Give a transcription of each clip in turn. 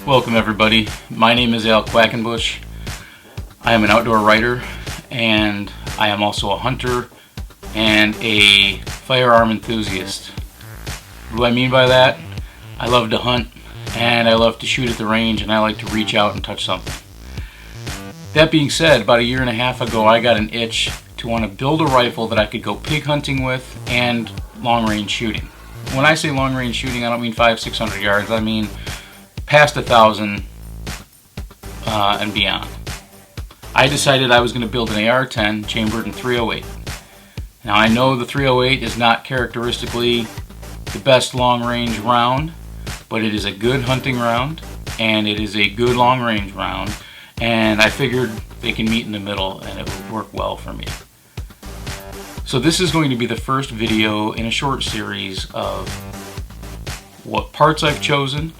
Welcome everybody. My name is Al Quackenbush. I am an outdoor writer and I am also a hunter and a firearm enthusiast. What do I mean by that? I love to hunt and I love to shoot at the range and I like to reach out and touch something. That being said, about a year and a half ago I got an itch to want to build a rifle that I could go pig hunting with and long range shooting. When I say long range shooting, I don't mean 500-600 yards, I mean past 1,000 and beyond. I decided I was going to build an AR-10 chambered in .308. Now I know the .308 is not characteristically the best long range round, but it is a good hunting round and it is a good long range round, and I figured they can meet in the middle and it would work well for me. So this is going to be the first video in a short series of what parts I've chosen,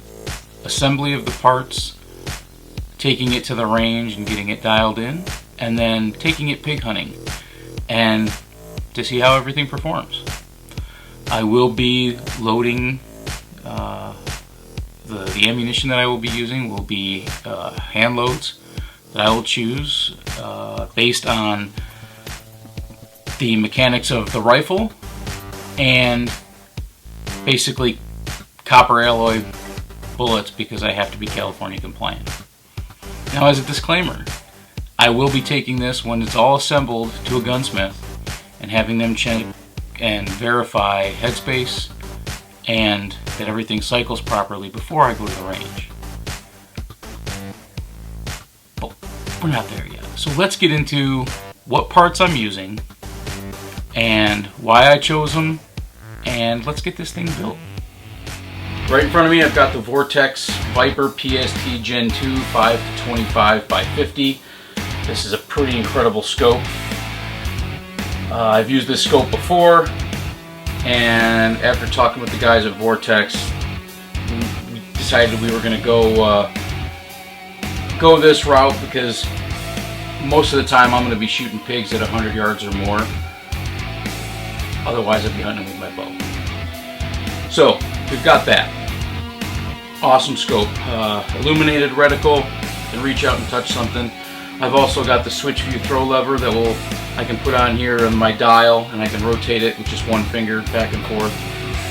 assembly of the parts, taking it to the range and getting it dialed in, and then taking it pig hunting and to see how everything performs. I will be loading the ammunition that I will be using will be hand loads that I will choose based on the mechanics of the rifle and basically copper alloy bullets because I have to be California compliant. Now, as a disclaimer, I will be taking this when it's all assembled to a gunsmith and having them check and verify headspace and that everything cycles properly before I go to the range. But we're not there yet. So let's get into what parts I'm using and why I chose them, and let's get this thing built. Right in front of me I've got the Vortex Viper PST Gen 2 5-25 by 50. This is a pretty incredible scope. I've used this scope before, and after talking with the guys at Vortex, we decided we were going to go this route because most of the time I'm going to be shooting pigs at 100 yards or more. Otherwise I'd be hunting with my bow. So we've got that. Awesome scope. Illuminated reticle, can reach out and touch something. I've also got the switch view throw lever that I can put on here on my dial, and I can rotate it with just one finger back and forth.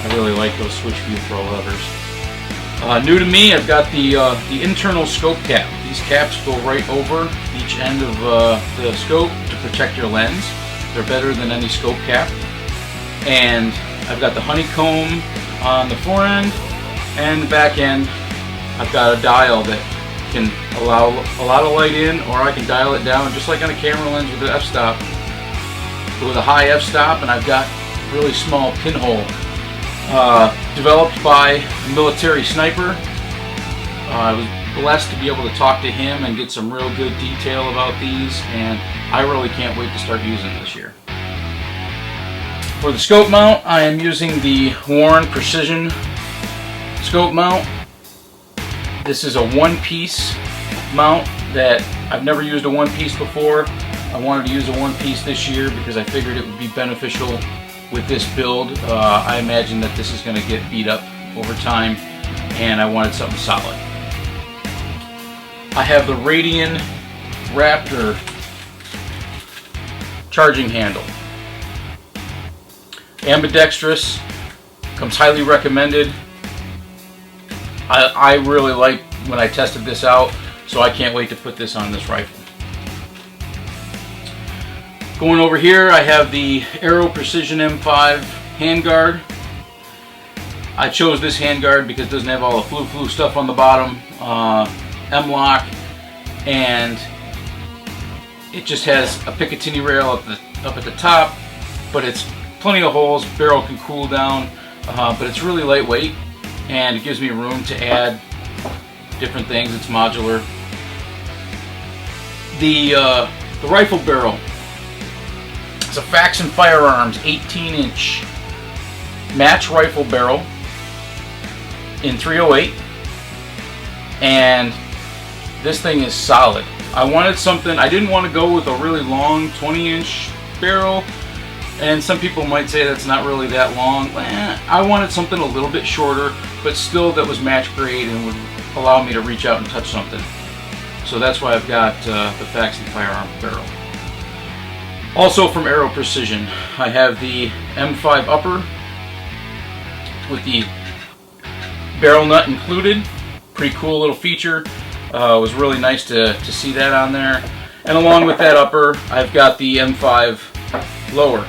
I really like those switch view throw levers. New to me, I've got the internal scope cap. These caps go right over each end of the scope to protect your lens. They're better than any scope cap. And I've got the honeycomb on the fore end, and the back end I've got a dial that can allow a lot of light in, or I can dial it down just like on a camera lens with the f-stop, but with a high f-stop. And I've got really small pinhole developed by a military sniper. I was blessed to be able to talk to him and get some real good detail about these, and I really can't wait to start using them this year. For the scope mount, I am using the Warren Precision scope mount. This is a one-piece mount that I've never used a one-piece before. I wanted to use a one-piece this year because I figured it would be beneficial with this build. I imagine that this is going to get beat up over time, and I wanted something solid. I have the Radian Raptor charging handle. Ambidextrous, comes highly recommended. I really liked when I tested this out, so I can't wait to put this on this rifle. Going over here, I have the Aero Precision M5 handguard. I chose this handguard because it doesn't have all the flu stuff on the bottom, M-lock, and it just has a Picatinny rail up at the top, but it's plenty of holes, barrel can cool down, but it's really lightweight and it gives me room to add different things. It's modular. The rifle barrel, it's a Faxon Firearms 18-inch match rifle barrel in .308, and this thing is solid. I wanted something, I didn't want to go with a really long 20-inch barrel, and some people might say that's not really that long. I wanted something a little bit shorter, but still that was match grade and would allow me to reach out and touch something. So that's why I've got the Faxon Firearm barrel. Also from Aero Precision, I have the M5 upper with the barrel nut included. Pretty cool little feature. It was really nice to see that on there. And along with that upper, I've got the M5 lower.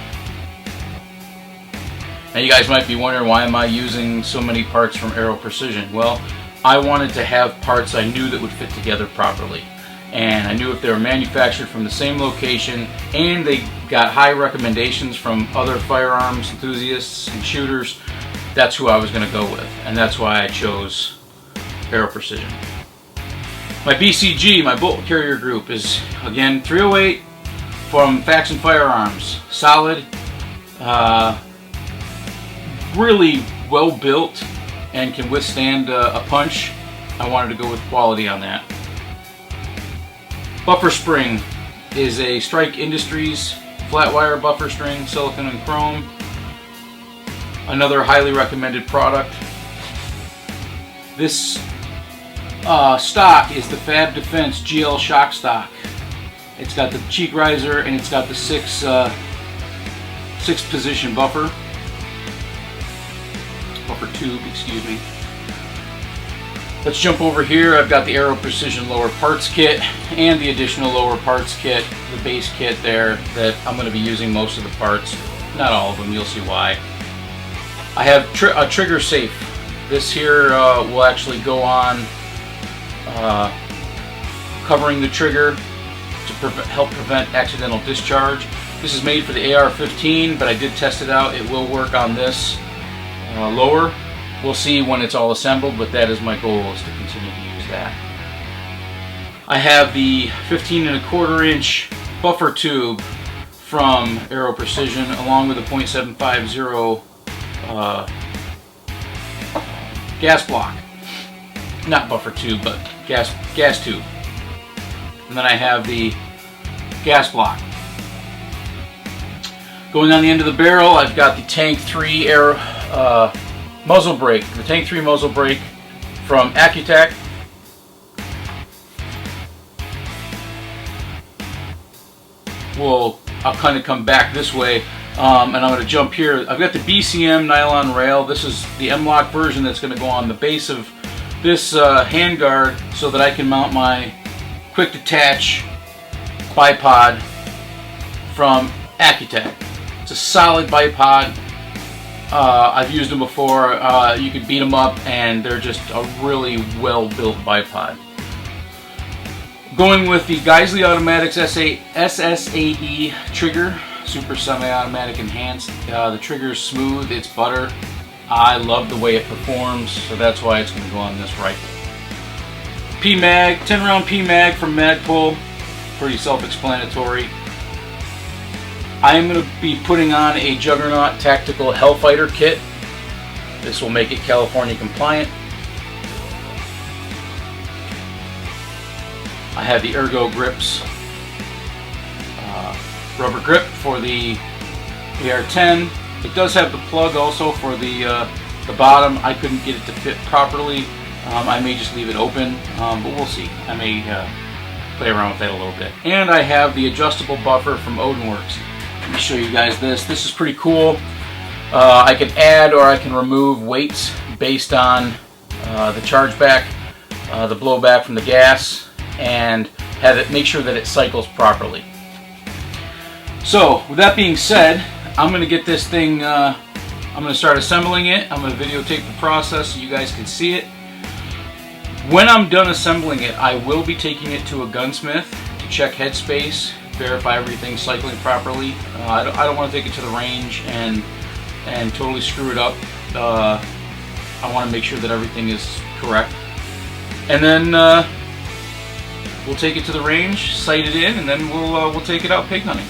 Now you guys might be wondering, why am I using so many parts from Aero Precision? Well, I wanted to have parts I knew that would fit together properly. And I knew if they were manufactured from the same location and they got high recommendations from other firearms enthusiasts and shooters, that's who I was going to go with. And that's why I chose Aero Precision. My BCG, my bolt carrier group, is again 308 from Faxon Firearms. Solid, really well built, and can withstand a punch. I wanted to go with quality on that. Buffer spring is a Strike Industries flat wire buffer string, silicone and chrome. Another highly recommended product. This stock is the Fab Defense GL shock stock. It's got the cheek riser and it's got the six position buffer tube, excuse me. Let's jump over here. I've got the Aero Precision lower parts kit and the additional lower parts kit, the base kit there, that I'm going to be using most of the parts. Not all of them, you'll see why. I have a trigger safe. This here will actually go on covering the trigger to help prevent accidental discharge. This is made for the AR-15, but I did test it out. It will work on this lower. We'll see when it's all assembled, but that is my goal, is to continue to use that. I have the 15¼ inch buffer tube from Aero Precision, along with a .750 gas block. Not buffer tube, but gas tube. And then I have the gas block. Going on the end of the barrel, I've got the Tank 3 muzzle brake, the Tank 3 muzzle brake from Accutech. I'll kind of come back this way, and I'm going to jump here. I've got the BCM nylon rail. This is the M-LOK version that's going to go on the base of this handguard, so that I can mount my quick detach bipod from Accutech. It's a solid bipod. I've used them before. You could beat them up, and they're just a really well-built bipod. Going with the Geisley Automatics SSAE trigger, super semi-automatic enhanced. The trigger is smooth, it's butter. I love the way it performs, so that's why it's going to go on this rifle. P-Mag, 10-round P-Mag from Magpul, pretty self-explanatory. I am going to be putting on a Juggernaut Tactical Hellfighter kit. This will make it California compliant. I have the Ergo grips, rubber grip for the AR-10. It does have the plug also for the bottom. I couldn't get it to fit properly. I may just leave it open, but we'll see. I may play around with that a little bit. And I have the adjustable buffer from Odinworks. Let me show you guys this. This is pretty cool. I can add or I can remove weights based on the chargeback, the blowback from the gas, and have it make sure that it cycles properly. So with that being said, I'm going to get this thing, I'm going to start assembling it. I'm going to videotape the process so you guys can see it. When I'm done assembling it, I will be taking it to a gunsmith to check headspace, verify everything's cycling properly. I don't want to take it to the range and totally screw it up. I want to make sure that everything is correct. And then we'll take it to the range, sight it in, and then we'll take it out pig hunting.